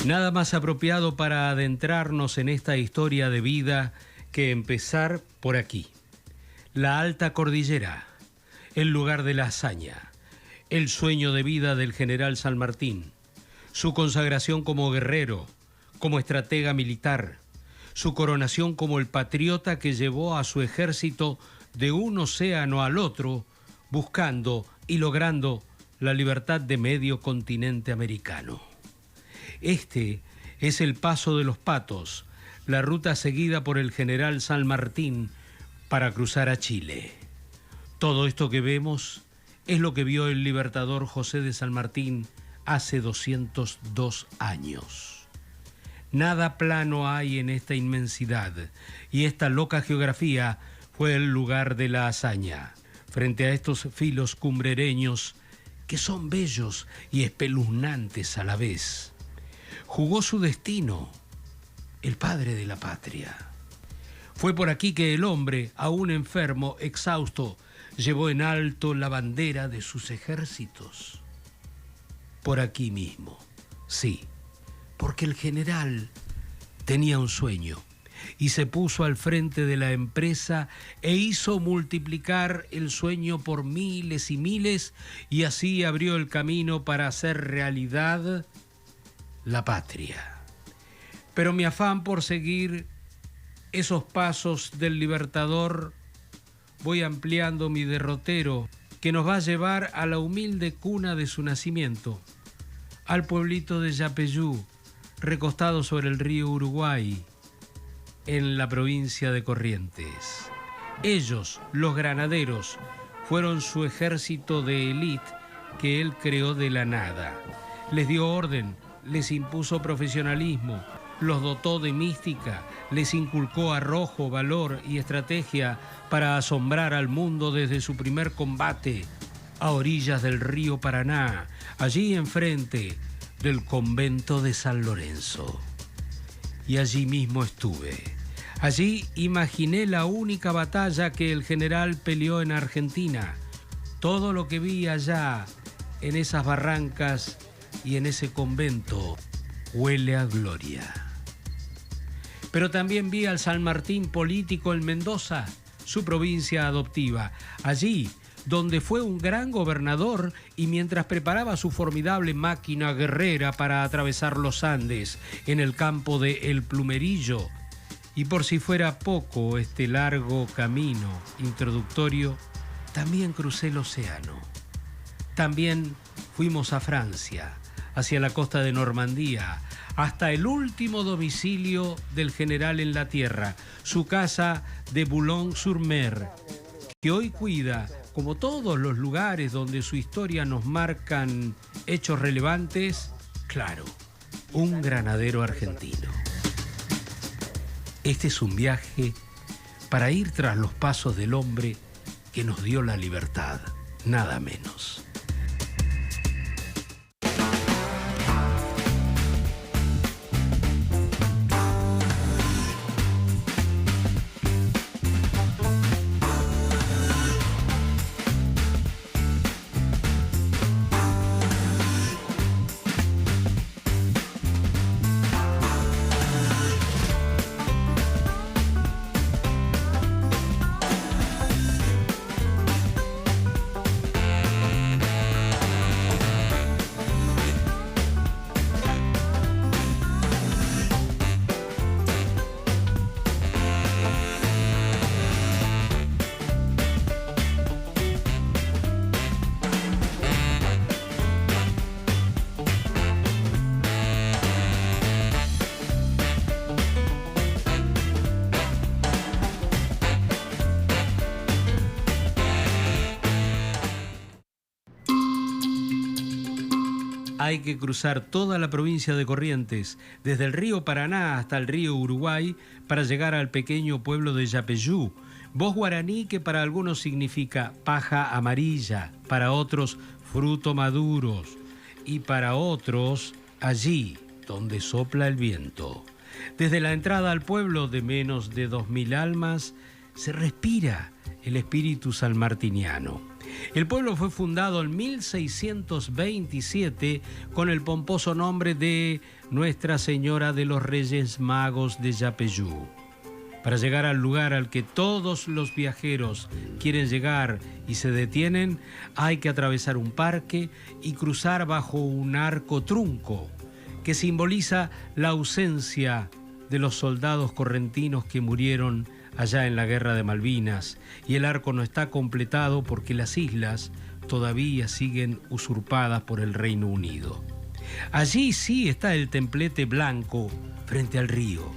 Nada más apropiado para adentrarnos en esta historia de vida que empezar por aquí. La Alta Cordillera, el lugar de la hazaña, el sueño de vida del general San Martín, su consagración como guerrero, como estratega militar, su coronación como el patriota que llevó a su ejército de un océano al otro, buscando y logrando la libertad de medio continente americano. Este es el Paso de los Patos, la ruta seguida por el general San Martín para cruzar a Chile. Todo esto que vemos es lo que vio el libertador José de San Martín hace 202 años. Nada plano hay en esta inmensidad, y esta loca geografía fue el lugar de la hazaña. Frente a estos filos cumbrereños, que son bellos y espeluznantes a la vez, jugó su destino, el padre de la patria. Fue por aquí que el hombre, aún enfermo, exhausto, llevó en alto la bandera de sus ejércitos. Por aquí mismo, sí, porque el general tenía un sueño y se puso al frente de la empresa e hizo multiplicar el sueño por miles y miles, y así abrió el camino para hacer realidad la patria. Pero mi afán por seguir esos pasos del libertador, voy ampliando mi derrotero que nos va a llevar a la humilde cuna de su nacimiento, al pueblito de Yapeyú, recostado sobre el río Uruguay, en la provincia de Corrientes. Ellos, los granaderos, fueron su ejército de élite que él creó de la nada. Les dio orden, les impuso profesionalismo, los dotó de mística, les inculcó arrojo, valor y estrategia para asombrar al mundo desde su primer combate a orillas del río Paraná, allí enfrente del convento de San Lorenzo. Y allí mismo estuve. Allí imaginé la única batalla que el general peleó en Argentina. Todo lo que vi allá, en esas barrancas y en ese convento, huele a gloria. Pero también vi al San Martín político en Mendoza, su provincia adoptiva. Allí, donde fue un gran gobernador y mientras preparaba su formidable máquina guerrera para atravesar los Andes en el campo de El Plumerillo. Y por si fuera poco este largo camino introductorio, también crucé el océano. También fuimos a Francia, hacia la costa de Normandía, hasta el último domicilio del general en la tierra, su casa de Boulogne-sur-Mer, que hoy cuida, como todos los lugares donde su historia nos marcan hechos relevantes, claro, un granadero argentino. Este es un viaje para ir tras los pasos del hombre que nos dio la libertad, nada menos. Hay que cruzar toda la provincia de Corrientes, desde el río Paraná hasta el río Uruguay, para llegar al pequeño pueblo de Yapeyú, voz guaraní que para algunos significa paja amarilla, para otros fruto maduros y para otros allí donde sopla el viento. Desde la entrada al pueblo de menos de 2000 almas se respira el espíritu sanmartiniano. El pueblo fue fundado en 1627 con el pomposo nombre de Nuestra Señora de los Reyes Magos de Yapeyú. Para llegar al lugar al que todos los viajeros quieren llegar y se detienen, hay que atravesar un parque y cruzar bajo un arco trunco que simboliza la ausencia de los soldados correntinos que murieron allá en la Guerra de Malvinas, y el arco no está completado porque las islas todavía siguen usurpadas por el Reino Unido. Allí sí está el templete blanco frente al río.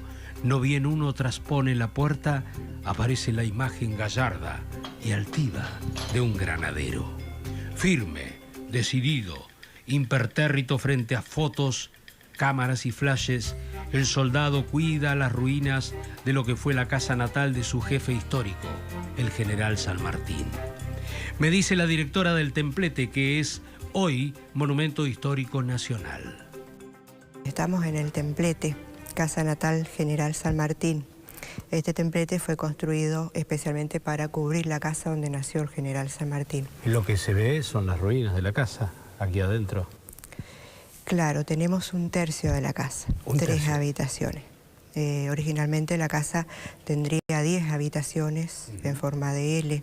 No bien uno traspone la puerta, aparece la imagen gallarda y altiva de un granadero. Firme, decidido, impertérrito frente a fotos, cámaras y flashes, el soldado cuida las ruinas de lo que fue la casa natal de su jefe histórico, el general San Martín. Me dice la directora del templete que es hoy Monumento Histórico Nacional. Estamos en el templete, casa natal General San Martín. Este templete fue construido especialmente para cubrir la casa donde nació el general San Martín. Lo que se ve son las ruinas de la casa, aquí adentro. Claro, tenemos un tercio de la casa, tres habitaciones. Originalmente la casa tendría 10 habitaciones en forma de L,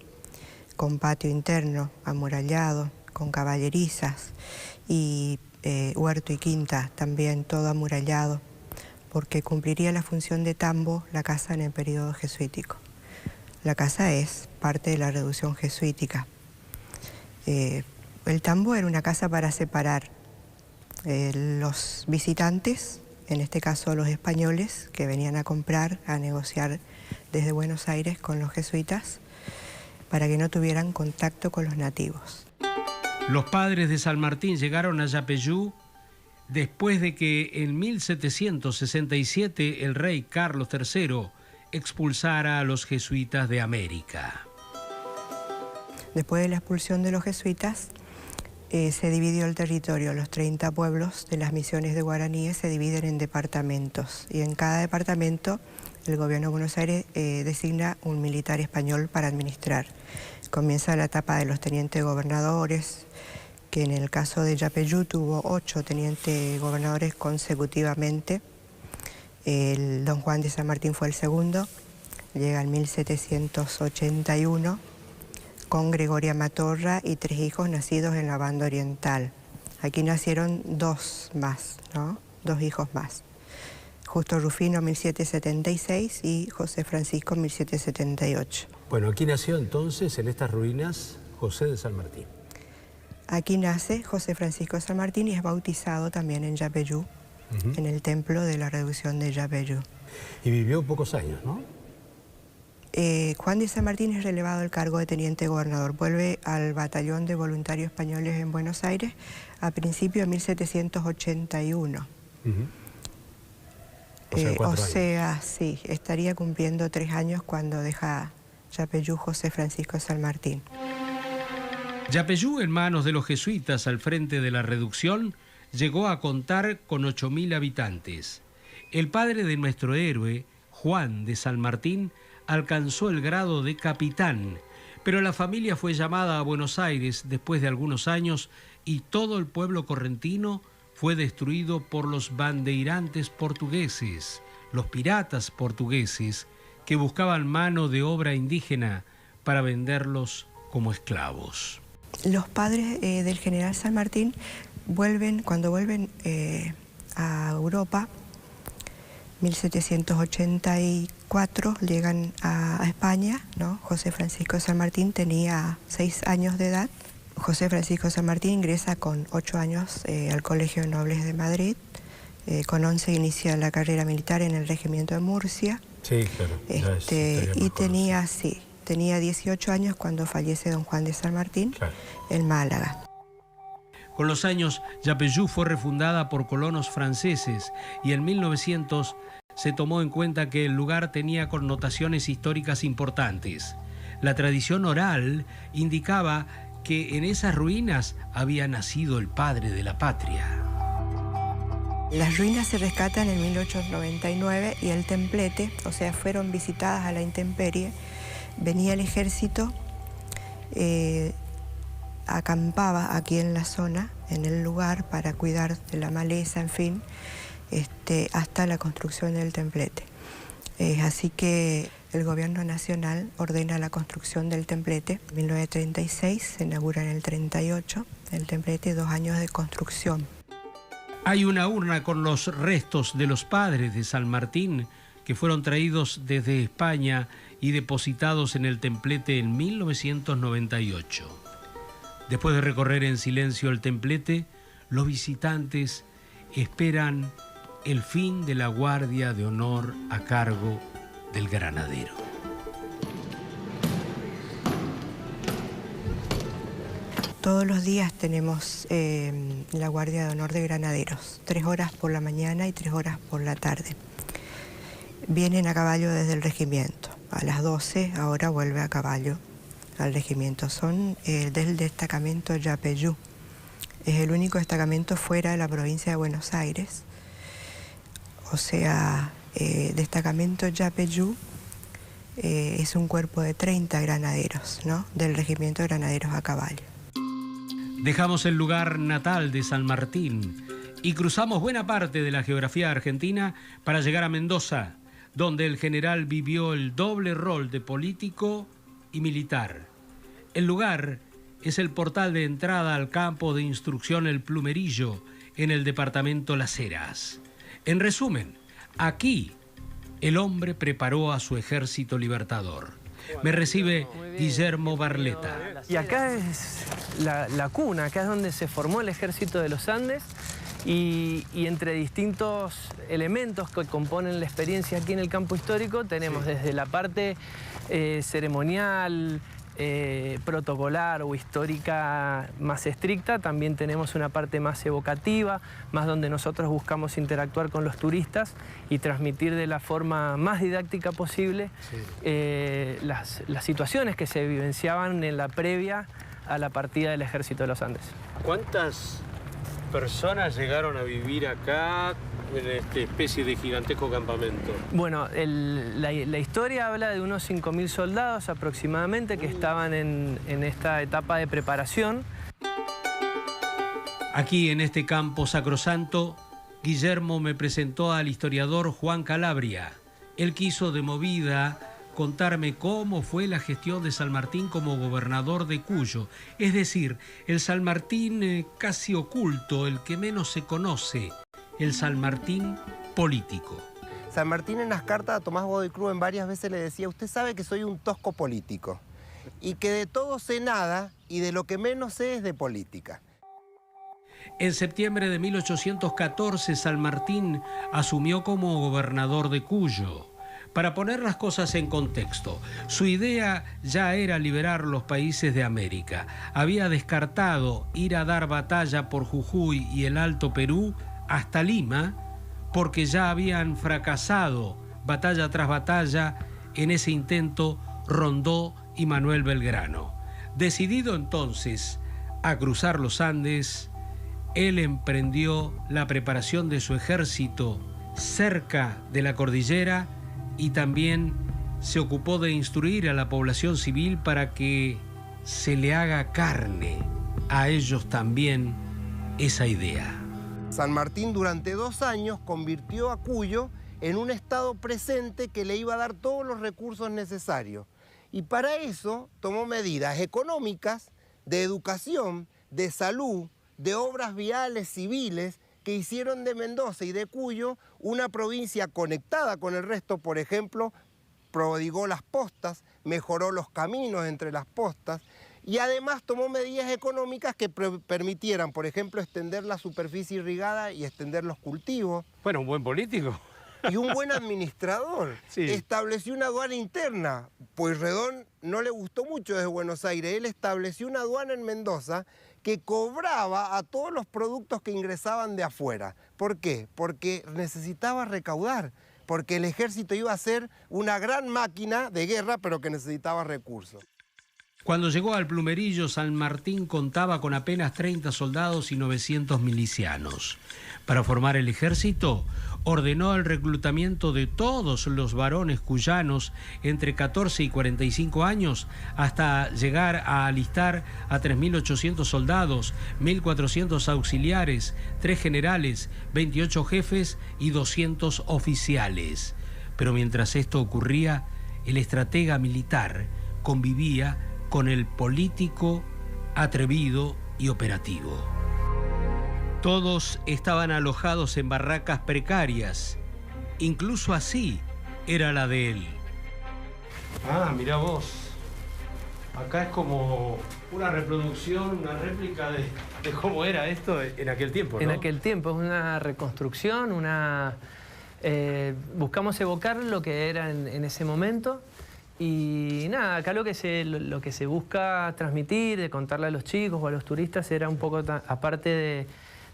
con patio interno amurallado, con caballerizas y huerto y quinta también todo amurallado, porque cumpliría la función de tambo la casa en el periodo jesuítico. La casa es parte de la reducción jesuítica. El tambo era una casa para separar los visitantes, en este caso los españoles, que venían a comprar, a negociar desde Buenos Aires con los jesuitas, para que no tuvieran contacto con los nativos. Los padres de San Martín llegaron a Yapeyú después de que en 1767 el rey Carlos III expulsara a los jesuitas de América. Después de la expulsión de los jesuitas, se dividió el territorio. Los 30 pueblos de las misiones de guaraníes se dividen en departamentos, y en cada departamento el gobierno de Buenos Aires designa un militar español para administrar. Comienza la etapa de los tenientes gobernadores, que en el caso de Yapeyú tuvo 8 tenientes gobernadores consecutivamente. El don Juan de San Martín fue el segundo, llega en 1781, con Gregoria Matorra y 3 hijos nacidos en la banda oriental. Aquí nacieron 2 más, ¿no? 2 hijos más. Justo Rufino, 1776, y José Francisco, 1778. Bueno, aquí nació entonces, en estas ruinas, José de San Martín. Aquí nace José Francisco San Martín y es bautizado también en Yapeyú, en el templo de la reducción de Yapeyú. Y vivió pocos años, ¿no? Juan de San Martín es relevado al cargo de teniente gobernador. Vuelve al batallón de voluntarios españoles en Buenos Aires a principios de 1781. O sea, sí, estaría cumpliendo 3 años cuando deja Yapeyú José Francisco San Martín. Yapeyú, en manos de los jesuitas al frente de la reducción, llegó a contar con 8.000 habitantes. El padre de nuestro héroe, Juan de San Martín, alcanzó el grado de capitán, pero la familia fue llamada a Buenos Aires después de algunos años y todo el pueblo correntino fue destruido por los bandeirantes portugueses, los piratas portugueses, que buscaban mano de obra indígena para venderlos como esclavos. Los padres del general San Martín cuando vuelven a Europa, 1784, llegan a España, ¿no? José Francisco San Martín tenía 6 años de edad. José Francisco San Martín ingresa con 8 años al Colegio de Nobles de Madrid. Con 11 inicia la carrera militar en el regimiento de Murcia. Sí, claro. Y tenía 18 años cuando fallece don Juan de San Martín, claro, en Málaga. Con los años, Yapeyú fue refundada por colonos franceses y en 1900 se tomó en cuenta que el lugar tenía connotaciones históricas importantes. La tradición oral indicaba que en esas ruinas había nacido el padre de la patria. Las ruinas se rescatan en 1899 y el templete, o sea, fueron visitadas a la intemperie. Venía el ejército acampaba aquí en la zona, en el lugar, para cuidar de la maleza, en fin, hasta la construcción del templete. Así que el gobierno nacional ordena la construcción del templete en 1936, se inaugura en el 38 el templete, 2 años de construcción. Hay una urna con los restos de los padres de San Martín que fueron traídos desde España y depositados en el templete en 1998. Después de recorrer en silencio el templete, los visitantes esperan el fin de la guardia de honor a cargo del granadero. Todos los días tenemos la guardia de honor de granaderos, 3 horas por la mañana y 3 horas por la tarde. Vienen a caballo desde el regimiento. A las 12 ahora vuelve a caballo al regimiento. Son del destacamento Yapeyú. Es el único destacamento fuera de la provincia de Buenos Aires. O sea, destacamento Yapeyú es un cuerpo de 30 granaderos, ¿no? Del regimiento de granaderos a caballo. Dejamos el lugar natal de San Martín y cruzamos buena parte de la geografía argentina para llegar a Mendoza, donde el general vivió el doble rol de político y militar. El lugar es el portal de entrada al campo de instrucción El Plumerillo, en el departamento Las Heras. En resumen, aquí el hombre preparó a su ejército libertador. Me recibe Guillermo Barleta. Y acá es la cuna, acá es donde se formó el Ejército de los Andes y entre distintos elementos que componen la experiencia aquí en el campo histórico tenemos desde la parte ceremonial, protocolar o histórica más estricta, también tenemos una parte más evocativa, más donde nosotros buscamos interactuar con los turistas y transmitir de la forma más didáctica posible las situaciones que se vivenciaban en la previa a la partida del Ejército de los Andes. ¿Cuántas personas llegaron a vivir acá en esta especie de gigantesco campamento? Bueno, la historia habla de unos 5.000 soldados aproximadamente que estaban en esta etapa de preparación. Aquí en este campo sacrosanto, Guillermo me presentó al historiador Juan Calabria. Él quiso de movida contarme cómo fue la gestión de San Martín como gobernador de Cuyo, es decir, el San Martín casi oculto, el que menos se conoce, el San Martín político. San Martín en las cartas a Tomás Godoy Cruz en varias veces le decía: usted sabe que soy un tosco político y que de todo sé nada y de lo que menos sé es de política. En septiembre de 1814, San Martín asumió como gobernador de Cuyo. Para poner las cosas en contexto, su idea ya era liberar los países de América. Había descartado ir a dar batalla por Jujuy y el Alto Perú hasta Lima, porque ya habían fracasado batalla tras batalla en ese intento Rondó y Manuel Belgrano. Decidido entonces a cruzar los Andes, él emprendió la preparación de su ejército cerca de la cordillera y también se ocupó de instruir a la población civil para que se le haga carne a ellos también esa idea. San Martín durante 2 años convirtió a Cuyo en un estado presente que le iba a dar todos los recursos necesarios. Y para eso tomó medidas económicas, de educación, de salud, de obras viales civiles, que hicieron de Mendoza y de Cuyo una provincia conectada con el resto. Por ejemplo, prodigó las postas, mejoró los caminos entre las postas y además tomó medidas económicas que permitieran, por ejemplo, extender la superficie irrigada y extender los cultivos. Bueno, un buen político. Y un buen administrador. Sí. Estableció una aduana interna. Pueyrredón no le gustó mucho desde Buenos Aires. Él estableció una aduana en Mendoza que cobraba a todos los productos que ingresaban de afuera. ¿Por qué? Porque necesitaba recaudar, porque el ejército iba a ser una gran máquina de guerra, pero que necesitaba recursos. Cuando llegó al Plumerillo, San Martín contaba con apenas 30 soldados y 900 milicianos. Para formar el ejército, ordenó el reclutamiento de todos los varones cuyanos entre 14 y 45 años hasta llegar a alistar a 3.800 soldados, 1.400 auxiliares, 3 generales, 28 jefes y 200 oficiales. Pero mientras esto ocurría, el estratega militar convivía con el político atrevido y operativo. Todos estaban alojados en barracas precarias. Incluso así era la de él. Ah, mirá vos. Acá es como una reproducción, una réplica de cómo era esto en aquel tiempo, ¿no? En aquel tiempo, es una reconstrucción, buscamos evocar lo que era en ese momento. Y nada, acá lo que se busca transmitir, de contarle a los chicos o a los turistas, era un poco, aparte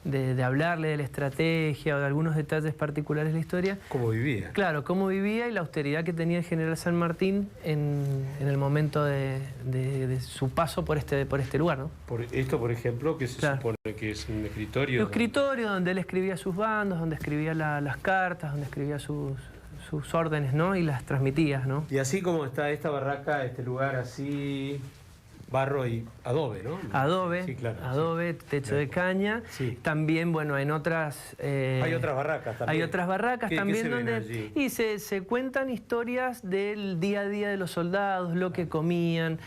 de hablarle de la estrategia o de algunos detalles particulares de la historia. ¿Cómo vivía? Claro, cómo vivía y la austeridad que tenía el general San Martín en el momento de su paso por este lugar, ¿no? Por esto, por ejemplo, que se supone que es un escritorio. Un escritorio donde él escribía sus bandos, donde escribía las cartas, donde escribía sus órdenes, ¿no? Y las transmitía, ¿no? Y así como está esta barraca, este lugar así, barro y adobe, ¿no? Adobe, sí, claro, adobe, sí. techo de caña. Sí. También, bueno, en otras... hay otras barracas también. Hay otras barracas también donde... allí? Y se cuentan historias del día a día de los soldados, lo que comían,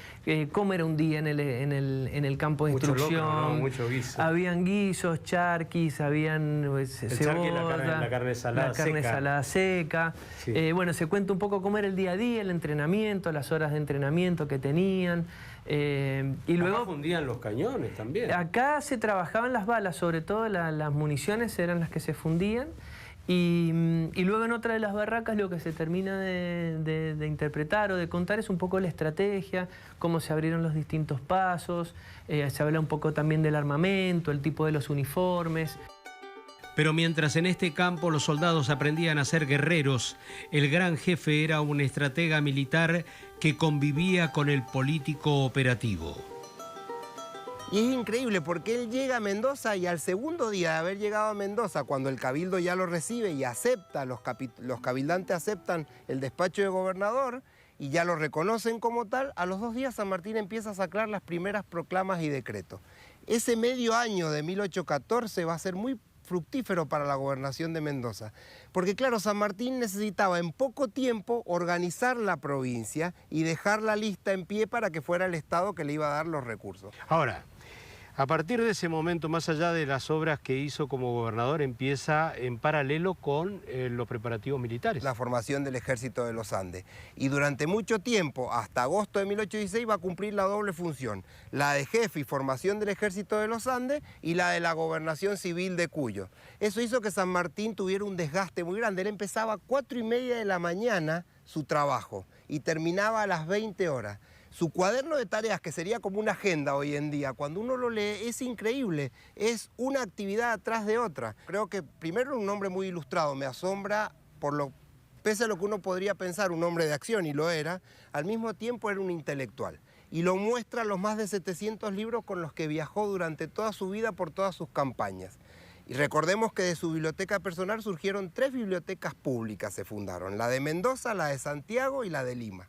cómo era un día en el campo de instrucción. Locro, ¿no? Mucho guiso. Habían guisos, charquis, habían cebolla, la carne salada seca. Salada seca. Sí. Bueno, se cuenta un poco cómo era el día a día, el entrenamiento, las horas de entrenamiento que tenían. Y luego acá fundían los cañones también. Acá se trabajaban las balas, sobre todo las municiones eran las que se fundían. Y luego en otra de las barracas lo que se termina de interpretar o de contar es un poco la estrategia, cómo se abrieron los distintos pasos, se habla un poco también del armamento, el tipo de los uniformes. Pero mientras en este campo los soldados aprendían a ser guerreros, el gran jefe era un estratega militar que convivía con el político operativo. Y es increíble porque él llega a Mendoza y al segundo día de haber llegado a Mendoza, cuando el cabildo ya lo recibe y acepta, los cabildantes aceptan el despacho de gobernador y ya lo reconocen como tal, a los 2 días San Martín empieza a sacar las primeras proclamas y decretos. Ese medio año de 1814 va a ser muy fructífero para la gobernación de Mendoza. Porque claro, San Martín necesitaba en poco tiempo organizar la provincia y dejar la lista en pie para que fuera el Estado que le iba a dar los recursos. Ahora, a partir de ese momento, más allá de las obras que hizo como gobernador, empieza en paralelo con los preparativos militares. La formación del Ejército de los Andes. Y durante mucho tiempo, hasta agosto de 1816, va a cumplir la doble función. La de jefe y formación del Ejército de los Andes y la de la gobernación civil de Cuyo. Eso hizo que San Martín tuviera un desgaste muy grande. Él empezaba a 4:30 de la mañana su trabajo y terminaba a las 20 horas. Su cuaderno de tareas, que sería como una agenda hoy en día, cuando uno lo lee es increíble, es una actividad atrás de otra. Creo que primero era un hombre muy ilustrado, me asombra pese a lo que uno podría pensar, un hombre de acción, y lo era, al mismo tiempo era un intelectual. Y lo muestra los más de 700 libros con los que viajó durante toda su vida por todas sus campañas. Y recordemos que de su biblioteca personal surgieron 3 bibliotecas públicas, se fundaron, la de Mendoza, la de Santiago y la de Lima.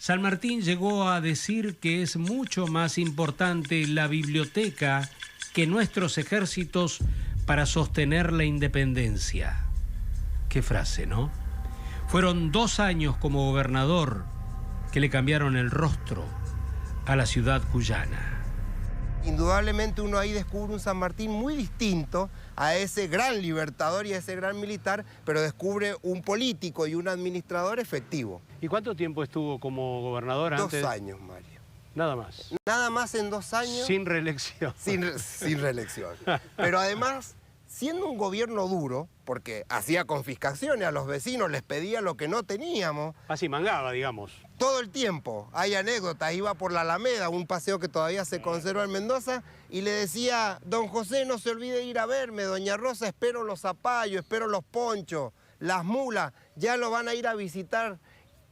San Martín llegó a decir que es mucho más importante la biblioteca que nuestros ejércitos para sostener la independencia. Qué frase, ¿no? Fueron 2 años como gobernador que le cambiaron el rostro a la ciudad cuyana. Indudablemente uno ahí descubre un San Martín muy distinto a ese gran libertador y a ese gran militar, pero descubre un político y un administrador efectivo. ¿Y cuánto tiempo estuvo como gobernador antes? 2 años, Mario. Nada más. Nada más en 2 años. Sin reelección. Sin reelección. Pero además, siendo un gobierno duro, porque hacía confiscaciones a los vecinos, les pedía lo que no teníamos. Así mangaba, digamos. Todo el tiempo, hay anécdotas, iba por la Alameda, un paseo que todavía se conserva en Mendoza, y le decía, don José, no se olvide ir a verme, doña Rosa, espero los zapallos, espero los ponchos, las mulas, ya lo van a ir a visitar.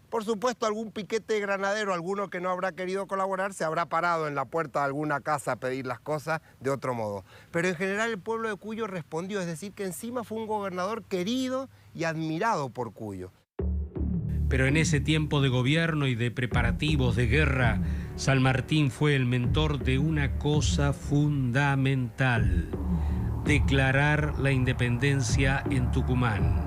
Por supuesto, algún piquete de granadero, alguno que no habrá querido colaborar, se habrá parado en la puerta de alguna casa a pedir las cosas de otro modo. Pero en general el pueblo de Cuyo respondió, es decir, que encima fue un gobernador querido y admirado por Cuyo. Pero en ese tiempo de gobierno y de preparativos de guerra, San Martín fue el mentor de una cosa fundamental: declarar la independencia en Tucumán.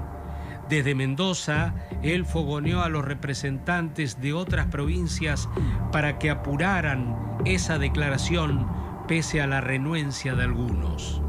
Desde Mendoza, él fogoneó a los representantes de otras provincias para que apuraran esa declaración pese a la renuencia de algunos.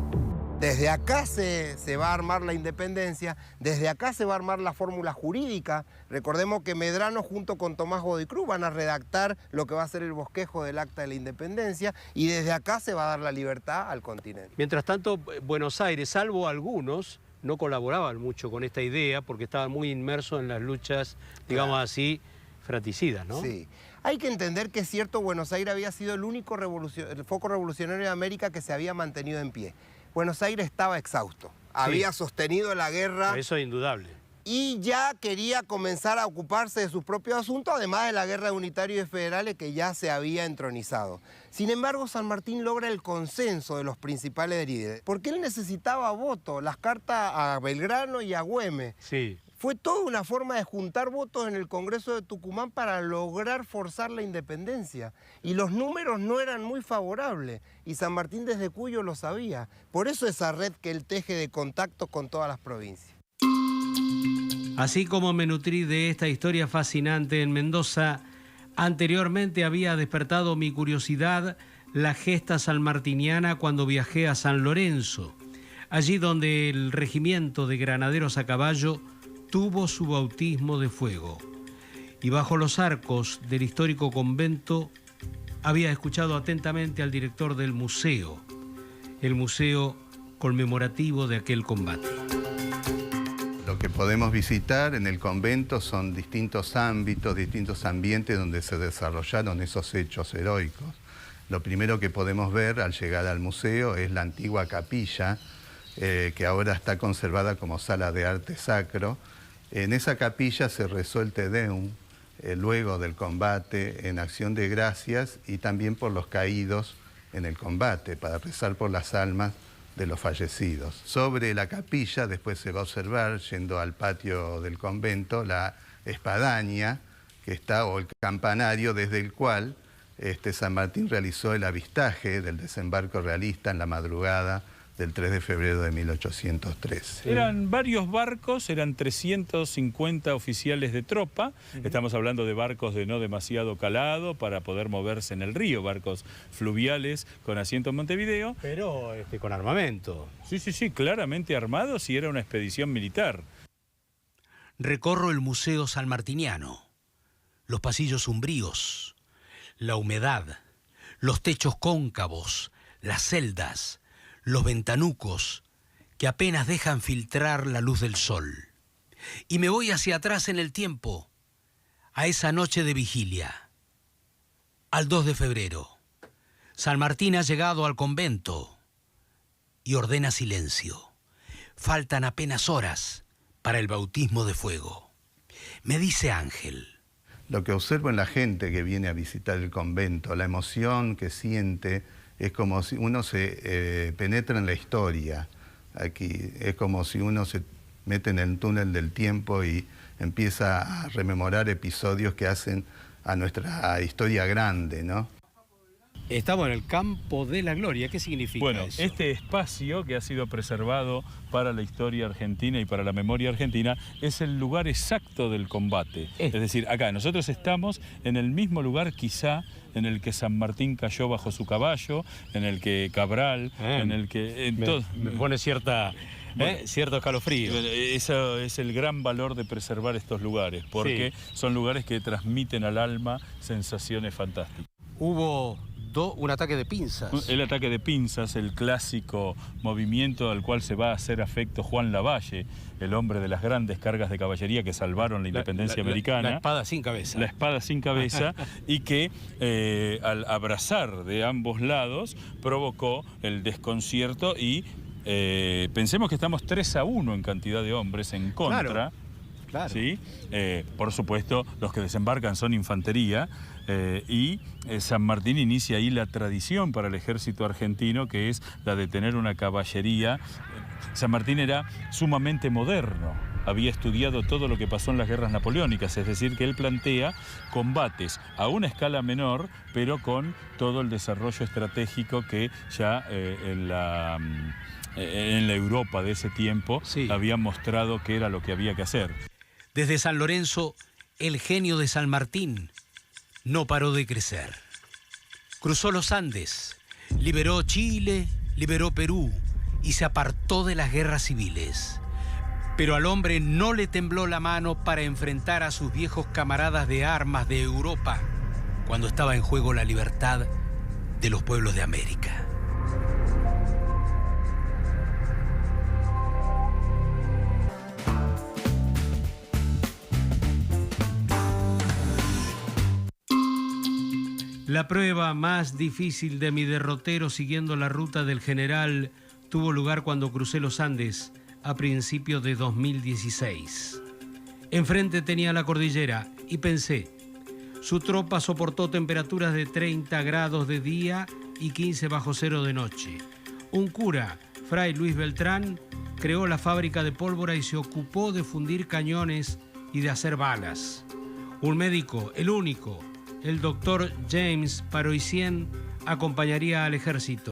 Desde acá se va a armar la independencia, desde acá se va a armar la fórmula jurídica. Recordemos que Medrano junto con Tomás Godoy Cruz van a redactar lo que va a ser el bosquejo del Acta de la Independencia y desde acá se va a dar la libertad al continente. Mientras tanto, Buenos Aires, salvo algunos, no colaboraban mucho con esta idea porque estaban muy inmersos en las luchas, digamos así, fratricidas, ¿no? Sí. Hay que entender que es cierto, Buenos Aires había sido el único foco revolucionario de América que se había mantenido en pie. Buenos Aires estaba exhausto, había sostenido la guerra. Eso es indudable. Y ya quería comenzar a ocuparse de sus propios asuntos, además de la guerra de unitarios y federales que ya se había entronizado. Sin embargo, San Martín logra el consenso de los principales líderes, porque él necesitaba votos, las cartas a Belgrano y a Güemes. Sí. Fue toda una forma de juntar votos en el Congreso de Tucumán para lograr forzar la independencia. Y los números no eran muy favorables, y San Martín desde Cuyo lo sabía. Por eso esa red que él teje de contactos con todas las provincias. Así como me nutrí de esta historia fascinante en Mendoza, anteriormente había despertado mi curiosidad la gesta sanmartiniana cuando viajé a San Lorenzo, allí donde el regimiento de granaderos a caballo tuvo su bautismo de fuego. Y bajo los arcos del histórico convento había escuchado atentamente al director del museo, el museo conmemorativo de aquel combate. Lo que podemos visitar en el convento son distintos ámbitos, distintos ambientes donde se desarrollaron esos hechos heroicos. Lo primero que podemos ver al llegar al museo es la antigua capilla, que ahora está conservada como sala de arte sacro. En esa capilla se rezó el Te Deum luego del combate en acción de gracias y también por los caídos en el combate, para rezar por las almas de los fallecidos. Sobre la capilla después se va a observar, yendo al patio del convento, la espadaña que está, o el campanario desde el cual San Martín realizó el avistaje del desembarco realista en la madrugada del 3 de febrero de 1813. Eran varios barcos, eran 350 oficiales de tropa. Estamos hablando de barcos de no demasiado calado para poder moverse en el río, barcos fluviales con asiento en Montevideo. Pero con armamento. Sí, claramente armados, y era una expedición militar. Recorro el Museo Sanmartiniano, los pasillos umbríos, la humedad, los techos cóncavos, las celdas, los ventanucos que apenas dejan filtrar la luz del sol. Y me voy hacia atrás en el tiempo, a esa noche de vigilia, al 2 de febrero. San Martín ha llegado al convento y ordena silencio. Faltan apenas horas para el bautismo de fuego. Me dice Ángel: lo que observo en la gente que viene a visitar el convento, la emoción que siente, es como si uno se penetra en la historia. Aquí es como si uno se mete en el túnel del tiempo y empieza a rememorar episodios que hacen a nuestra historia grande, ¿no? Estamos en el campo de la gloria. ¿Qué significa bueno, eso? Este espacio que ha sido preservado para la historia argentina y para la memoria argentina es el lugar exacto del combate. Es decir, acá nosotros estamos en el mismo lugar quizá en el que San Martín cayó bajo su caballo, en el que Cabral, en el que... Me pone cierto escalofrío. Eso es el gran valor de preservar estos lugares, porque son lugares que transmiten al alma sensaciones fantásticas. Hubo un ataque de pinzas. El ataque de pinzas, el clásico movimiento al cual se va a hacer afecto Juan Lavalle, el hombre de las grandes cargas de caballería que salvaron la independencia americana. La espada sin cabeza. La espada sin cabeza y que al abrazar de ambos lados provocó el desconcierto y pensemos que estamos 3-1 en cantidad de hombres en contra. Claro. ¿Sí? Por supuesto, los que desembarcan son infantería y San Martín inicia ahí la tradición para el ejército argentino, que es la de tener una caballería. San Martín era sumamente moderno, había estudiado todo lo que pasó en las guerras napoleónicas, es decir, que él plantea combates a una escala menor, pero con todo el desarrollo estratégico que ya en la Europa de ese tiempo había mostrado que era lo que había que hacer. Desde San Lorenzo, el genio de San Martín no paró de crecer. Cruzó los Andes, liberó Chile, liberó Perú y se apartó de las guerras civiles. Pero al hombre no le tembló la mano para enfrentar a sus viejos camaradas de armas de Europa cuando estaba en juego la libertad de los pueblos de América. La prueba más difícil de mi derrotero siguiendo la ruta del general tuvo lugar cuando crucé los Andes a principios de 2016. Enfrente tenía la cordillera y pensé, su tropa soportó temperaturas de 30 grados de día y 15 bajo cero de noche. Un cura, Fray Luis Beltrán, creó la fábrica de pólvora y se ocupó de fundir cañones y de hacer balas. Un médico, el único, el doctor James Paroissien, acompañaría al ejército.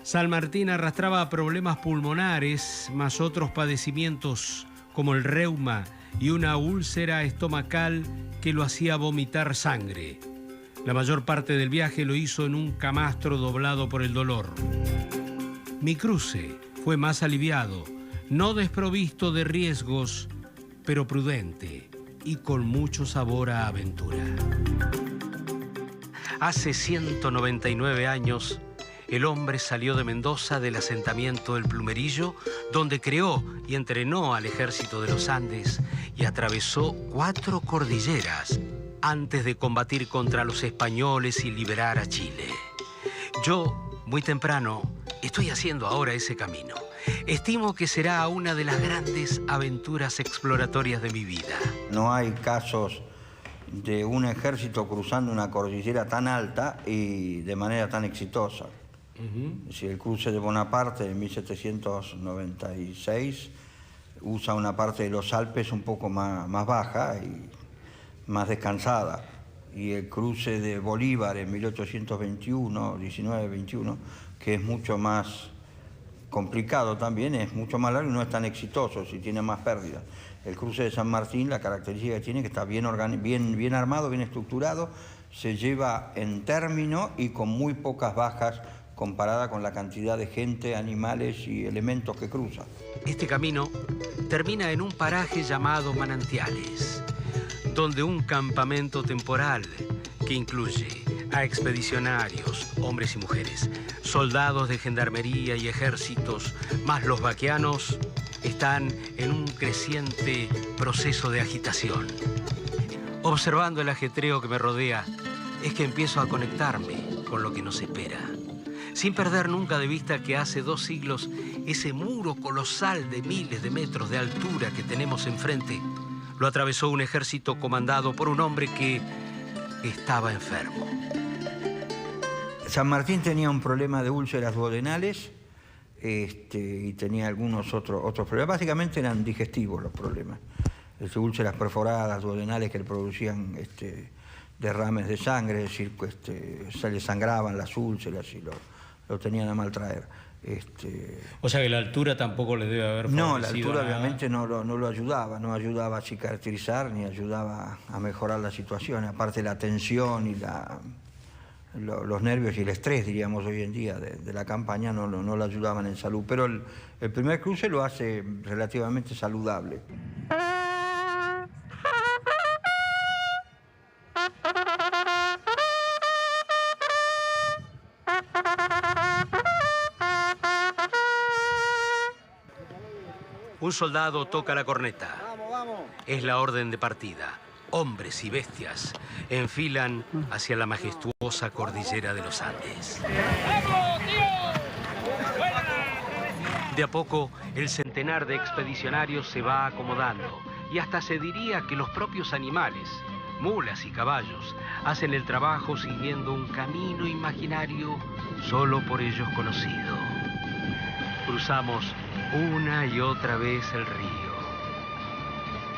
San Martín arrastraba problemas pulmonares, más otros padecimientos como el reuma y una úlcera estomacal que lo hacía vomitar sangre. La mayor parte del viaje lo hizo en un camastro doblado por el dolor. Mi cruce fue más aliviado, no desprovisto de riesgos, pero prudente y con mucho sabor a aventura. Hace 199 años, el hombre salió de Mendoza del asentamiento El Plumerillo, donde creó y entrenó al ejército de los Andes y atravesó 4 cordilleras antes de combatir contra los españoles y liberar a Chile. Yo, muy temprano, estoy haciendo ahora ese camino. Estimo que será una de las grandes aventuras exploratorias de mi vida. No hay casos de un ejército cruzando una cordillera tan alta y de manera tan exitosa. Si el cruce de Bonaparte en 1796 usa una parte de los Alpes un poco más baja y más descansada, y el cruce de Bolívar en 1921, que es mucho más complicado también, es mucho más largo y no es tan exitoso, si tiene más pérdidas. El cruce de San Martín, la característica que tiene es que está bien armado, bien estructurado, se lleva en término y con muy pocas bajas comparada con la cantidad de gente, animales y elementos que cruza. Este camino termina en un paraje llamado Manantiales, donde un campamento temporal que incluye a expedicionarios, hombres y mujeres, soldados de gendarmería y ejércitos, más los vaqueanos, están en un creciente proceso de agitación. Observando el ajetreo que me rodea, es que empiezo a conectarme con lo que nos espera, sin perder nunca de vista que hace 2 siglos ese muro colosal de miles de metros de altura que tenemos enfrente lo atravesó un ejército comandado por un hombre que estaba enfermo. San Martín tenía un problema de úlceras duodenales y tenía algunos otros problemas. Básicamente eran digestivos los problemas. Úlceras perforadas, duodenales que le producían derrames de sangre, es decir, se le sangraban las úlceras y lo tenían a mal traer. O sea que la altura tampoco le debe haber favorecido. No, la altura obviamente no lo ayudaba, no ayudaba a cicatrizar ni ayudaba a mejorar la situación. Aparte la tensión y los nervios y el estrés, diríamos hoy en día, de la campaña no lo ayudaban en salud. Pero el primer cruce lo hace relativamente saludable. Un soldado toca la corneta. Es la orden de partida. Hombres y bestias enfilan hacia la majestuosa cordillera de los Andes. De a poco, el centenar de expedicionarios se va acomodando, y hasta se diría que los propios animales, mulas y caballos, hacen el trabajo siguiendo un camino imaginario solo por ellos conocido. Cruzamos una y otra vez el río,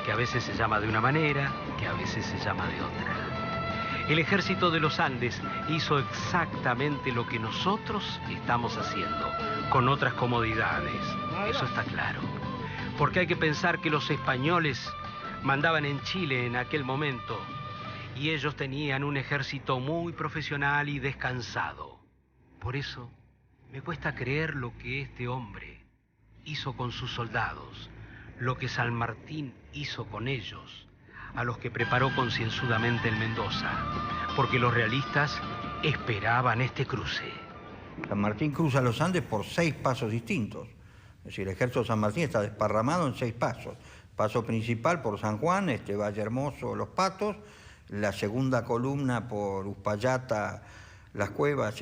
que a veces se llama de una manera, que a veces se llama de otra. El ejército de los Andes hizo exactamente lo que nosotros estamos haciendo, con otras comodidades, eso está claro. Porque hay que pensar que los españoles mandaban en Chile en aquel momento y ellos tenían un ejército muy profesional y descansado. Por eso me cuesta creer lo que este hombre hizo con sus soldados, lo que San Martín hizo con ellos, a los que preparó concienzudamente en Mendoza, porque los realistas esperaban este cruce. San Martín cruza los Andes por 6 pasos distintos. Es decir, el ejército de San Martín está desparramado en 6 pasos. Paso principal por San Juan, Valle Hermoso, Los Patos. La segunda columna por Uspallata, Las Cuevas,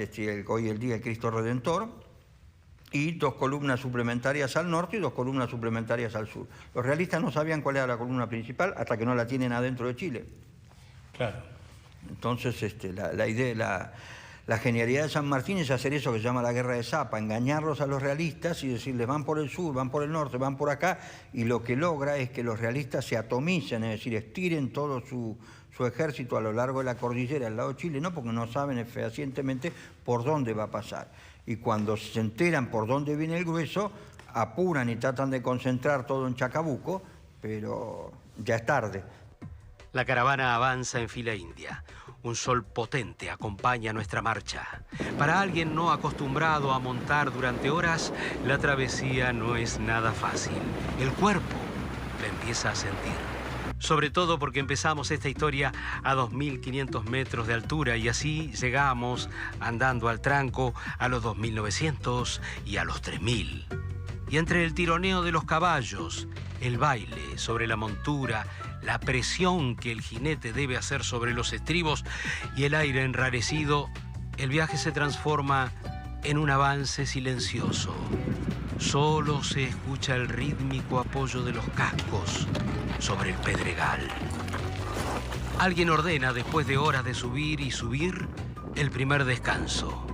hoy el día el Cristo Redentor. Y 2 columnas suplementarias al norte y 2 columnas suplementarias al sur. Los realistas no sabían cuál era la columna principal hasta que no la tienen adentro de Chile. Claro. Entonces, la genialidad de San Martín es hacer eso que se llama la guerra de Zapa, engañarlos a los realistas y decirles van por el sur, van por el norte, van por acá, y lo que logra es que los realistas se atomicen, es decir, estiren todo su ejército a lo largo de la cordillera al lado chileno porque no saben fehacientemente por dónde va a pasar. Y cuando se enteran por dónde viene el grueso, apuran y tratan de concentrar todo en Chacabuco, pero ya es tarde. La caravana avanza en fila india. Un sol potente acompaña nuestra marcha. Para alguien no acostumbrado a montar durante horas, la travesía no es nada fácil. El cuerpo la empieza a sentir. Sobre todo porque empezamos esta historia a 2.500 metros de altura y así llegamos andando al tranco a los 2.900 y a los 3.000. Y entre el tironeo de los caballos, el baile sobre la montura, la presión que el jinete debe hacer sobre los estribos y el aire enrarecido, el viaje se transforma en un avance silencioso. Solo se escucha el rítmico apoyo de los cascos sobre el pedregal. Alguien ordena, después de horas de subir y subir, el primer descanso,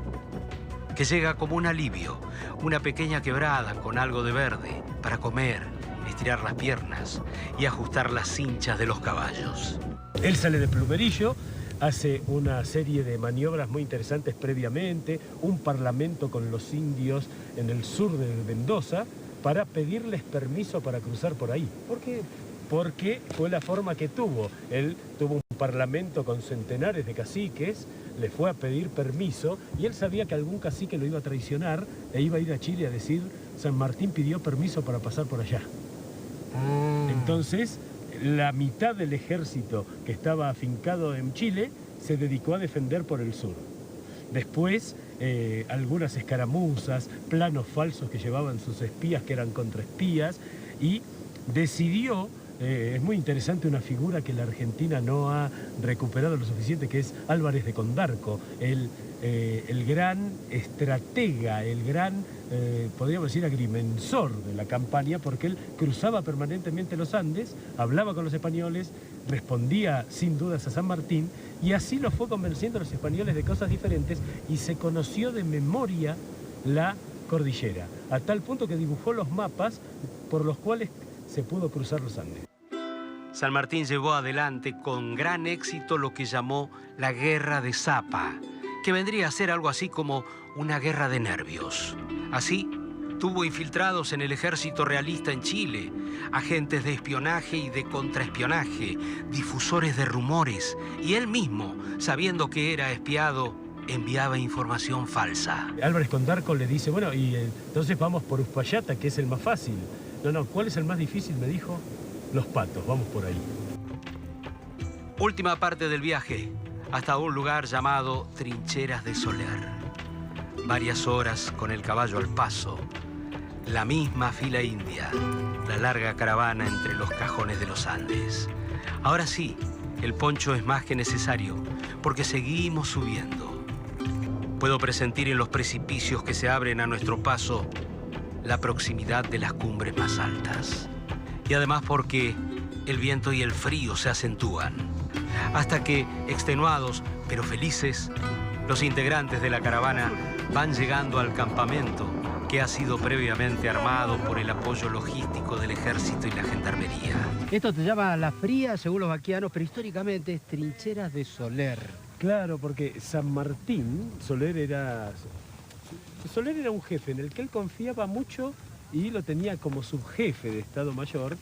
que llega como un alivio, una pequeña quebrada con algo de verde para comer, estirar las piernas y ajustar las cinchas de los caballos. Él sale de Plumerillo, hace una serie de maniobras muy interesantes previamente, un parlamento con los indios en el sur de Mendoza para pedirles permiso para cruzar por ahí. ¿Por qué? Porque fue la forma que tuvo. Él tuvo un parlamento con centenares de caciques, le fue a pedir permiso y él sabía que algún cacique lo iba a traicionar e iba a ir a Chile a decir San Martín pidió permiso para pasar por allá. Entonces, la mitad del ejército que estaba afincado en Chile se dedicó a defender por el sur. Después, algunas escaramuzas, planos falsos que llevaban sus espías, que eran contraespías, y decidió, es muy interesante una figura que la Argentina no ha recuperado lo suficiente, que es Álvarez de Condarco, el gran estratega, el gran, podríamos decir, agrimensor de la campaña, porque él cruzaba permanentemente los Andes, hablaba con los españoles, respondía sin dudas a San Martín, y así lo fue convenciendo a los españoles de cosas diferentes, y se conoció de memoria la cordillera, a tal punto que dibujó los mapas por los cuales se pudo cruzar los Andes. San Martín llevó adelante con gran éxito lo que llamó la Guerra de Zapa, que vendría a ser algo así como una guerra de nervios. Así, tuvo infiltrados en el ejército realista en Chile, agentes de espionaje y de contraespionaje, difusores de rumores, y él mismo, sabiendo que era espiado, enviaba información falsa. Álvarez Condarco le dice, bueno, y entonces vamos por Uspallata, que es el más fácil. No, ¿cuál es el más difícil? Me dijo, Los Patos, vamos por ahí. Última parte del viaje, hasta un lugar llamado Trincheras de Soler. Varias horas con el caballo al paso, la misma fila india, la larga caravana entre los cajones de los Andes. Ahora sí, el poncho es más que necesario, porque seguimos subiendo. Puedo presentir en los precipicios que se abren a nuestro paso la proximidad de las cumbres más altas. Y además porque el viento y el frío se acentúan, hasta que, extenuados pero felices, los integrantes de la caravana van llegando al campamento que ha sido previamente armado por el apoyo logístico del ejército y la gendarmería. Esto se llama La Fría, según los vaquianos, pero históricamente es Trincheras de Soler. Claro, porque San Martín, Soler era un jefe en el que él confiaba mucho y lo tenía como subjefe de Estado Mayor,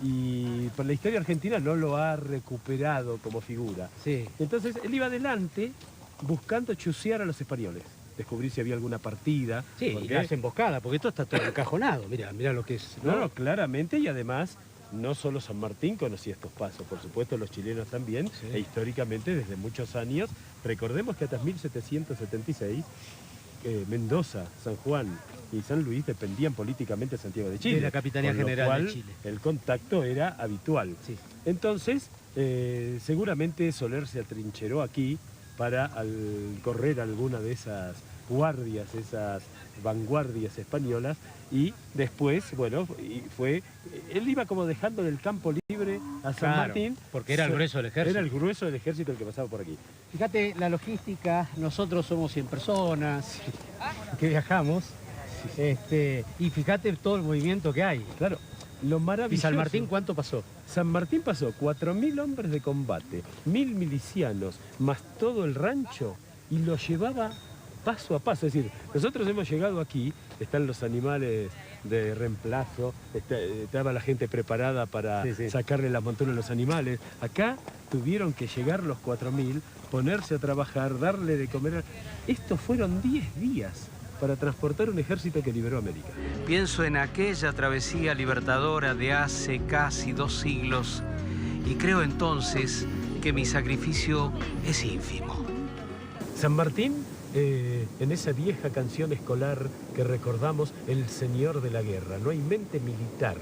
y por la historia argentina no lo ha recuperado como figura. Sí. Entonces él iba adelante buscando chucear a los españoles, descubrir si había alguna partida. Sí, y las emboscadas, porque esto está todo encajonado. Mira lo que es. No, claramente, y además no solo San Martín conocía estos pasos, por supuesto los chilenos también, sí. E históricamente desde muchos años. Recordemos que hasta 1776 Mendoza, San Juan y San Luis dependían políticamente de Santiago de Chile. De la Capitanía General de Chile. El contacto era habitual. Sí. Entonces, seguramente Soler se atrincheró aquí para al correr alguna de esas guardias, esas vanguardias españolas, y después, bueno, él iba como dejando del campo libre a San Martín. Porque era el grueso del ejército. Era el grueso del ejército el que pasaba por aquí. Fíjate, la logística, nosotros somos 100 personas que viajamos, y fíjate todo el movimiento que hay. Claro, lo maravilloso. ¿Y San Martín cuánto pasó? San Martín pasó 4.000 hombres de combate, 1.000 milicianos, más todo el rancho, y lo llevaba paso a paso. Es decir, nosotros hemos llegado aquí, están los animales de reemplazo, estaba la gente preparada para sacarle las monturas a los animales. Acá tuvieron que llegar los 4.000, ponerse a trabajar, darle de comer. Estos fueron 10 días para transportar un ejército que liberó América. Pienso en aquella travesía libertadora de hace casi 2 siglos y creo entonces que mi sacrificio es ínfimo. San Martín, en esa vieja canción escolar que recordamos, el señor de la guerra. No hay mente militar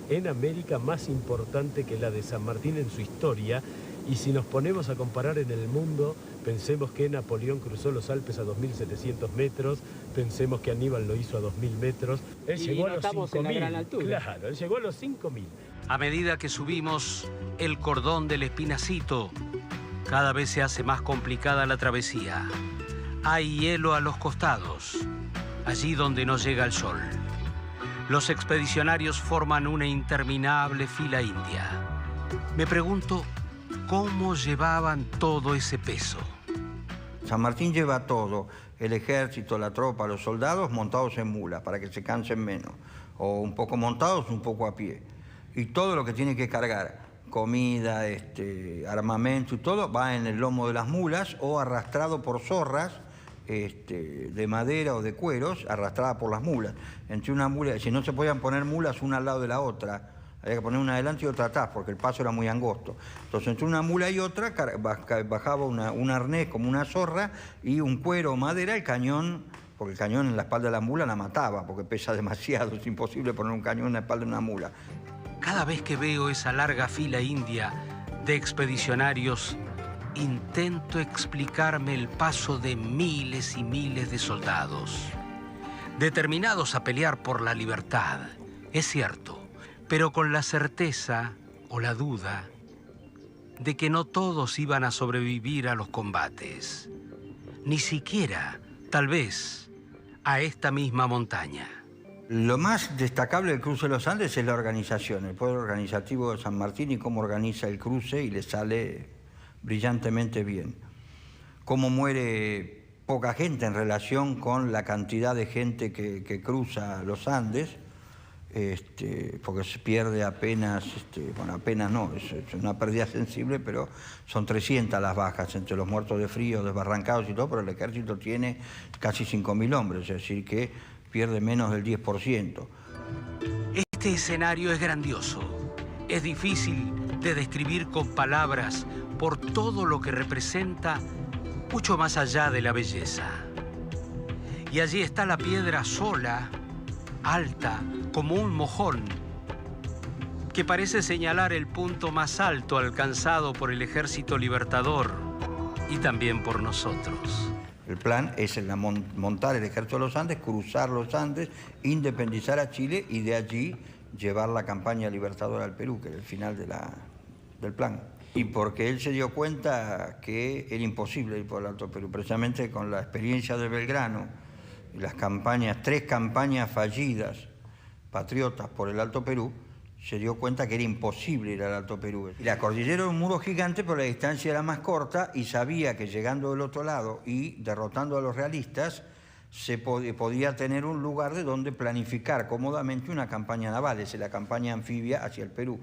en América más importante que la de San Martín en su historia, y si nos ponemos a comparar en el mundo, pensemos que Napoleón cruzó los Alpes a 2.700 metros, pensemos que Aníbal lo hizo a 2.000 metros. Él llegó a los 5.000. Claro, él llegó a los 5.000. A medida que subimos el cordón del Espinacito, cada vez se hace más complicada la travesía. Hay hielo a los costados, allí donde no llega el sol. Los expedicionarios forman una interminable fila india. Me pregunto, ¿cómo llevaban todo ese peso? San Martín lleva todo, el ejército, la tropa, los soldados montados en mulas para que se cansen menos, o un poco montados, un poco a pie. Y todo lo que tiene que cargar, comida, armamento y todo, va en el lomo de las mulas o arrastrado por zorras de madera o de cueros, arrastrada por las mulas. Entre una mula, si no se podían poner mulas una al lado de la otra, había que poner una adelante y otra atrás, porque el paso era muy angosto. Entonces, entre una mula y otra, bajaba un arnés como una zorra y un cuero o madera, el cañón, porque el cañón en la espalda de la mula la mataba, porque pesa demasiado, es imposible poner un cañón en la espalda de una mula. Cada vez que veo esa larga fila india de expedicionarios, intento explicarme el paso de miles y miles de soldados, determinados a pelear por la libertad, es cierto, pero con la certeza o la duda de que no todos iban a sobrevivir a los combates, ni siquiera, tal vez, a esta misma montaña. Lo más destacable del cruce de los Andes es la organización, el poder organizativo de San Martín y cómo organiza el cruce y le sale brillantemente bien. Cómo muere poca gente en relación con la cantidad de gente que cruza los Andes, porque se pierde apenas, bueno, apenas no, es una pérdida sensible, pero son 300 las bajas entre los muertos de frío, desbarrancados y todo, pero el ejército tiene casi 5.000 hombres, es decir que pierde menos del 10%. Este escenario es grandioso. Es difícil de describir con palabras por todo lo que representa, mucho más allá de la belleza. Y allí está la piedra sola, alta, como un mojón, que parece señalar el punto más alto alcanzado por el ejército libertador y también por nosotros. El plan es montar el ejército de los Andes, cruzar los Andes, independizar a Chile y de allí llevar la campaña libertadora al Perú, que era el final del plan. Y porque él se dio cuenta que era imposible ir por el Alto Perú, precisamente con la experiencia de Belgrano y las campañas, 3 campañas fallidas, patriotas por el Alto Perú, se dio cuenta que era imposible ir al Alto Perú. Y la cordillera era un muro gigante, pero la distancia era más corta y sabía que llegando del otro lado y derrotando a los realistas, se podía tener un lugar de donde planificar cómodamente una campaña naval, es la campaña anfibia hacia el Perú.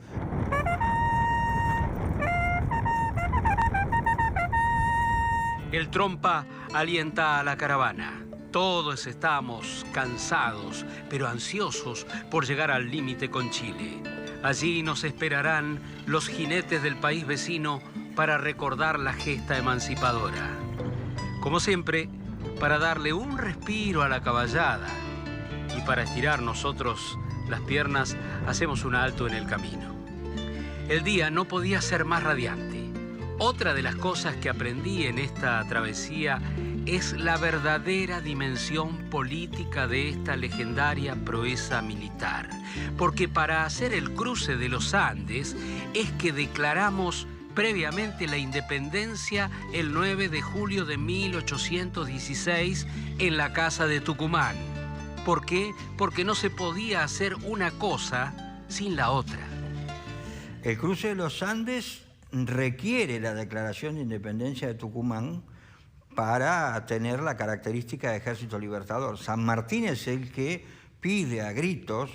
El Trompa alienta a la caravana. Todos estamos cansados, pero ansiosos por llegar al límite con Chile. Allí nos esperarán los jinetes del país vecino para recordar la gesta emancipadora. Como siempre, para darle un respiro a la caballada y para estirar nosotros las piernas, hacemos un alto en el camino. El día no podía ser más radiante. Otra de las cosas que aprendí en esta travesía es la verdadera dimensión política de esta legendaria proeza militar. Porque para hacer el cruce de los Andes es que declaramos previamente la independencia el 9 de julio de 1816 en la Casa de Tucumán. ¿Por qué? Porque no se podía hacer una cosa sin la otra. El cruce de los Andes requiere la declaración de independencia de Tucumán para tener la característica de ejército libertador. San Martín es el que pide a gritos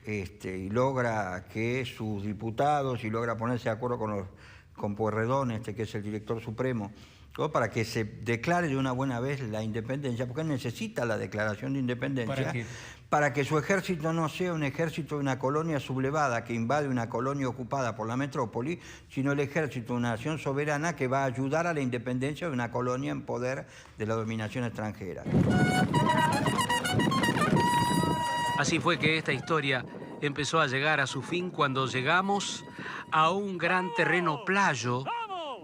y logra que sus diputados y logra ponerse de acuerdo con Pueyrredón, que es el director supremo, para que se declare de una buena vez la independencia, porque él necesita la declaración de independencia para que su ejército no sea un ejército de una colonia sublevada que invade una colonia ocupada por la metrópoli, sino el ejército de una nación soberana que va a ayudar a la independencia de una colonia en poder de la dominación extranjera. Así fue que esta historia empezó a llegar a su fin cuando llegamos a un gran terreno playo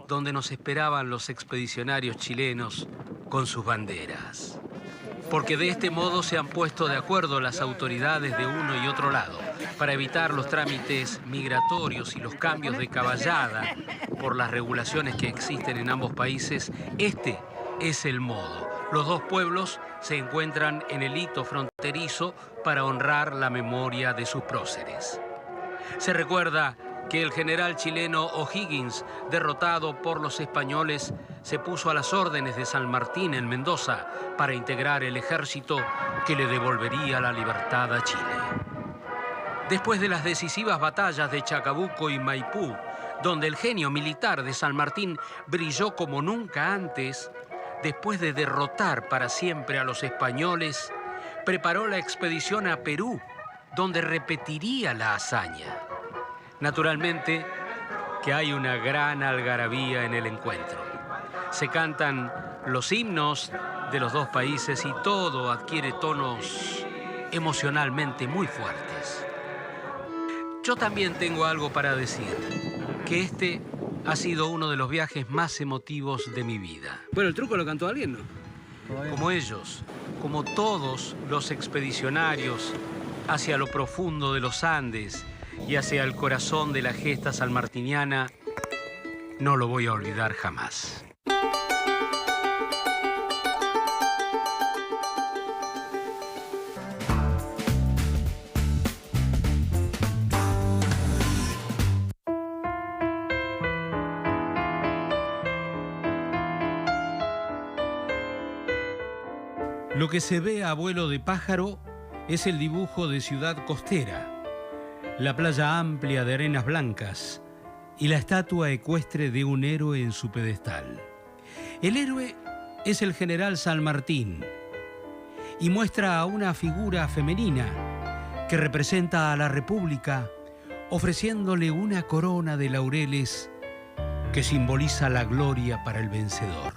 donde nos esperaban los expedicionarios chilenos con sus banderas. Porque de este modo se han puesto de acuerdo las autoridades de uno y otro lado para evitar los trámites migratorios y los cambios de caballada por las regulaciones que existen en ambos países. Este es el modo. Los dos pueblos se encuentran en el hito fronterizo para honrar la memoria de sus próceres. Se recuerda que el general chileno O'Higgins, derrotado por los españoles, se puso a las órdenes de San Martín en Mendoza para integrar el ejército que le devolvería la libertad a Chile. Después de las decisivas batallas de Chacabuco y Maipú, donde el genio militar de San Martín brilló como nunca antes, después de derrotar para siempre a los españoles, preparó la expedición a Perú, donde repetiría la hazaña. Naturalmente que hay una gran algarabía en el encuentro. Se cantan los himnos de los dos países y todo adquiere tonos emocionalmente muy fuertes. Yo también tengo algo para decir, que este ha sido uno de los viajes más emotivos de mi vida. Bueno, el truco lo cantó alguien, ¿no? Como ellos, como todos los expedicionarios hacia lo profundo de los Andes y hacia el corazón de la gesta sanmartiniana, no lo voy a olvidar jamás. Lo que se ve a vuelo de pájaro es el dibujo de ciudad costera, la playa amplia de arenas blancas y la estatua ecuestre de un héroe en su pedestal. El héroe es el general San Martín y muestra a una figura femenina que representa a la República, ofreciéndole una corona de laureles que simboliza la gloria para el vencedor.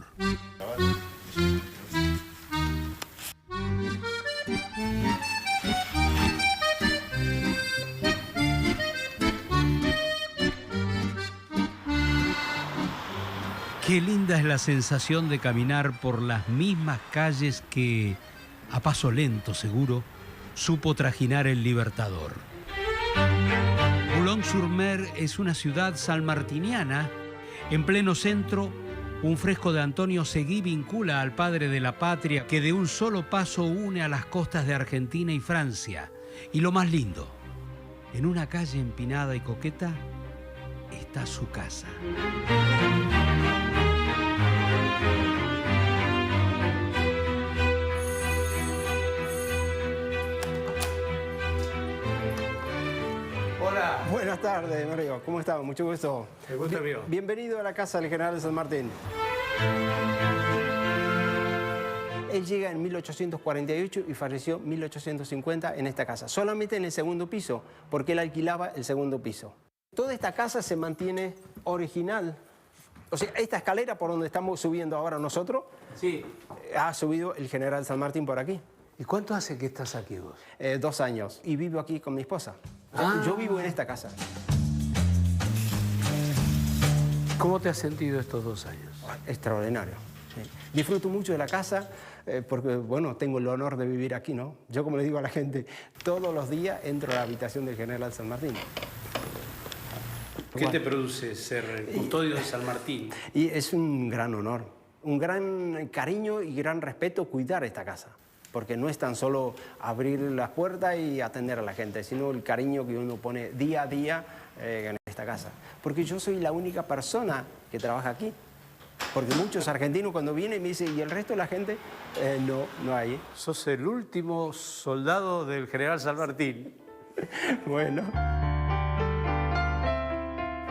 Qué linda es la sensación de caminar por las mismas calles que, a paso lento seguro, supo trajinar el Libertador. Boulogne-sur-Mer es una ciudad salmartiniana. En pleno centro, un fresco de Antonio Seguí vincula al padre de la patria que de un solo paso une a las costas de Argentina y Francia. Y lo más lindo, en una calle empinada y coqueta está su casa. Hola. Buenas tardes, Mario. ¿Cómo estás? Mucho gusto. El gusto es mío. Bienvenido a la casa del general de San Martín. Él llega en 1848 y falleció en 1850 en esta casa, solamente en el segundo piso, porque él alquilaba el segundo piso. Toda esta casa se mantiene original. O sea, esta escalera por donde estamos subiendo ahora nosotros, Sí. ha subido el general San Martín por aquí. ¿Y cuánto hace que estás aquí vos? 2 años. Y vivo aquí con mi esposa. Yo vivo en esta casa. ¿Cómo te has sentido estos 2 años? Extraordinario. Sí. Disfruto mucho de la casa porque, bueno, tengo el honor de vivir aquí, ¿no? Yo, como le digo a la gente, todos los días entro a la habitación del general San Martín. ¿Qué te produce ser el custodio de San Martín? Y es un gran honor, un gran cariño y gran respeto cuidar esta casa. Porque no es tan solo abrir las puertas y atender a la gente, sino el cariño que uno pone día a día en esta casa. Porque yo soy la única persona que trabaja aquí. Porque muchos argentinos cuando vienen me dicen, ¿y el resto de la gente? No hay. Sos el último soldado del general San Martín. Bueno.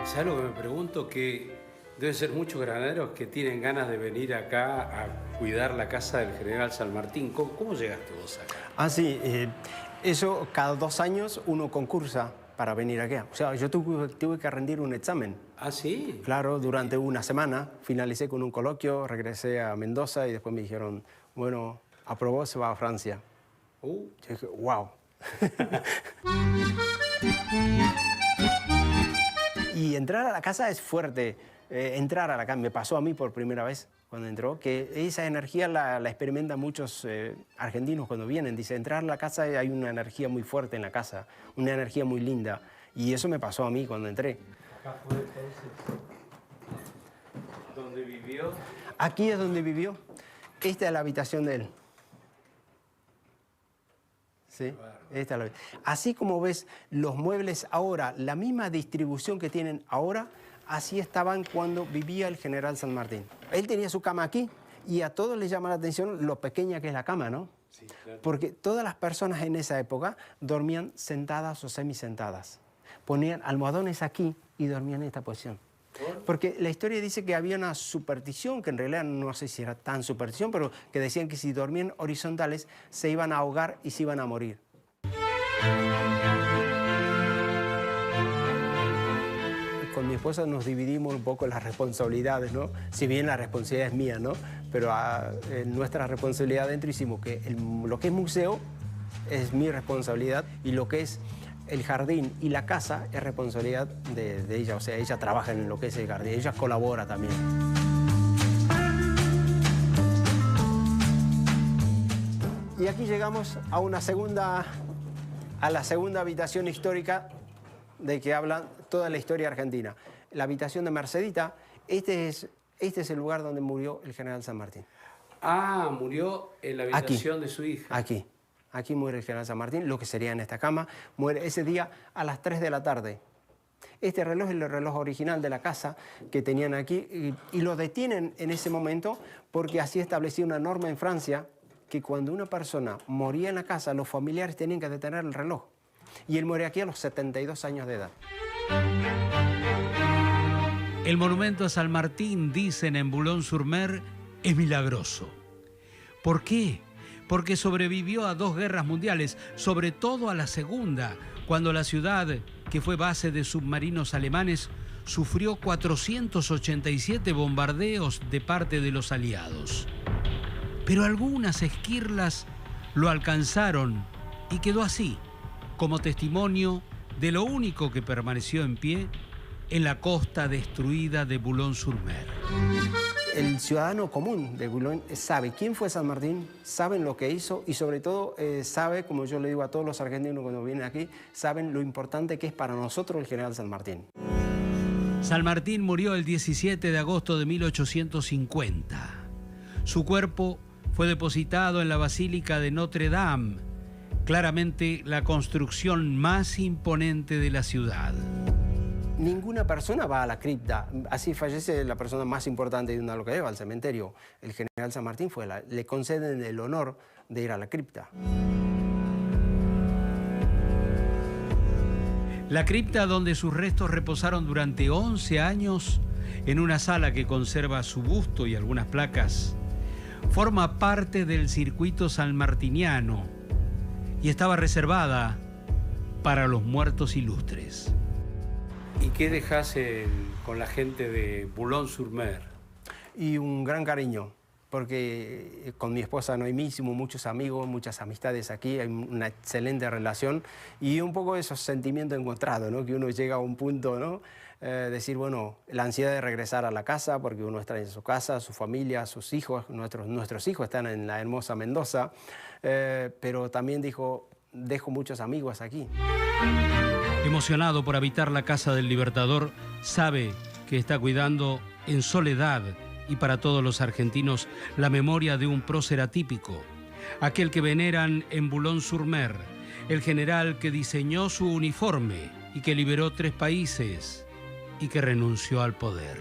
¿Sabes lo que me pregunto? Que deben ser muchos granaderos que tienen ganas de venir acá a cuidar la casa del general San Martín. ¿Cómo llegaste vos acá? Ah, sí. Eso, cada 2 años uno concursa para venir acá. O sea, yo tuve que rendir un examen. ¿Ah, sí? Claro, durante una semana. Finalicé con un coloquio, regresé a Mendoza y después me dijeron, bueno, aprobó, se va a Francia. Yo dije, wow. Y entrar a la casa es fuerte. Entrar a la casa, me pasó a mí por primera vez cuando entró, que esa energía la experimentan muchos argentinos cuando vienen. Dice, entrar a la casa hay una energía muy fuerte en la casa, una energía muy linda. Y eso me pasó a mí cuando entré. ¿Acá fue entonces donde vivió? Aquí es donde vivió. Esta es la habitación de él. ¿Sí? Esta es la... Así como ves los muebles ahora, la misma distribución que tienen ahora, así estaban cuando vivía el general San Martín. Él tenía su cama aquí y a todos les llama la atención lo pequeña que es la cama, ¿no? Sí, claro. Porque todas las personas en esa época dormían sentadas o semisentadas. Ponían almohadones aquí y dormían en esta posición. Porque la historia dice que había una superstición, que en realidad no sé si era tan superstición, pero que decían que si dormían horizontales se iban a ahogar y se iban a morir. Con mi esposa nos dividimos un poco las responsabilidades, ¿no? Si bien la responsabilidad es mía, ¿no? Pero en nuestra responsabilidad dentro hicimos que lo que es museo es mi responsabilidad y lo que es el jardín y la casa es responsabilidad de ella. O sea, ella trabaja en lo que es el jardín, ella colabora también. Y aquí llegamos a la segunda habitación histórica de que habla toda la historia argentina. La habitación de Mercedita, este es el lugar donde murió el general San Martín. Ah, murió en la habitación de su hija. Aquí muere el general San Martín, lo que sería en esta cama. Muere ese día a las 3 de la tarde. Este reloj es el reloj original de la casa que tenían aquí y lo detienen en ese momento porque así establecía una norma en Francia que cuando una persona moría en la casa, los familiares tenían que detener el reloj. Y él muere aquí a los 72 años de edad. El monumento a San Martín, dicen en Boulogne-sur-Mer, es milagroso. ¿Por qué? Porque sobrevivió a 2 guerras mundiales, sobre todo a la segunda, cuando la ciudad, que fue base de submarinos alemanes, sufrió 487 bombardeos de parte de los aliados. Pero algunas esquirlas lo alcanzaron y quedó así, como testimonio de lo único que permaneció en pie en la costa destruida de Boulogne-sur-Mer. El ciudadano común de Boulogne sabe quién fue San Martín, saben lo que hizo y sobre todo sabe, como yo le digo a todos los argentinos cuando vienen aquí, saben lo importante que es para nosotros el general San Martín. San Martín murió el 17 de agosto de 1850. Su cuerpo fue depositado en la Basílica de Notre Dame, claramente la construcción más imponente de la ciudad. Ninguna persona va a la cripta, así fallece la persona más importante de una localidad, va al cementerio. El general San Martín le conceden el honor de ir a la cripta. La cripta donde sus restos reposaron durante 11 años, en una sala que conserva su busto y algunas placas, forma parte del circuito sanmartiniano y estaba reservada para los muertos ilustres. ¿Y qué dejás con la gente de Boulogne-sur-Mer? Y un gran cariño, porque con mi esposa Noemí hicimos muchos amigos, muchas amistades aquí, hay una excelente relación y un poco esos sentimientos encontrados, ¿no? Que uno llega a un punto, ¿no? Decir, bueno, la ansiedad de regresar a la casa, porque uno extraña su casa, su familia, sus hijos, nuestros hijos están en la hermosa Mendoza, pero también dejo muchos amigos aquí. Emocionado por habitar la casa del Libertador, sabe que está cuidando en soledad y para todos los argentinos la memoria de un prócer atípico, aquel que veneran en Boulogne-sur-Mer, el general que diseñó su uniforme y que liberó 3 países y que renunció al poder.